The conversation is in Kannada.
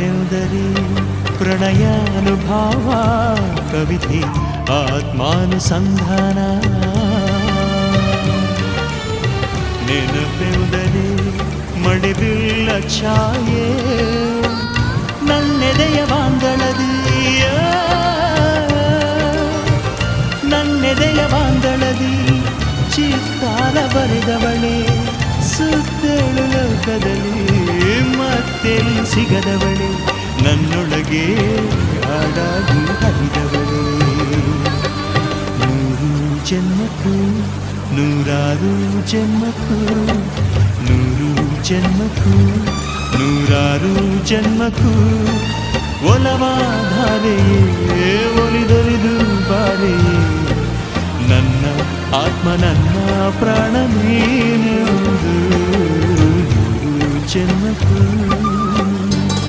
ನೆನಪೆಂದರೆ ಪ್ರಣಯಾನುಭಾವ ಕವಿತೆ ಆತ್ಮಾನುಸಂಧಾನ. ನೆನಪೆಂದರೆ ಮಳೆಬಿಲ್ಲ ಛಾಯೆ ನನ್ನೆದೆಯ ಬಾಂದಳದಿ, ನನ್ನೆದೆಯ ಬಾಂದಳದಿ ಚಿತ್ತಾರ ಬರೆದವಳೆ. ಸುತ್ತೇಳು ಲೋಕದಲ್ಲಿ ಮತ್ತೆಲ್ಲಿ ಸಿಗದವಳೆ, ನನ್ನೊಳಗೆ ಹಾಡಾಗಿ ಹರಿದವಳೆ. ನೂರು ಜನ್ಮಕ್ಕೂ ನೂರಾರು ಜನ್ಮಕ್ಕೂ, ನೂರು ಜನ್ಮಕ್ಕೂ ನೂರಾರು ಜನ್ಮಕ್ಕೂ ಒಲವಾಧಾರೆಯೇ ಒಲಿದೊಲಿದು ಬಾರೆಯೇ. ನನ್ನ ಆತ್ಮ ನನ್ನ ಪ್ರಾಣ ನೀನೆಂದು ನೂರು ಜನ್ಮಕ್ಕೂ.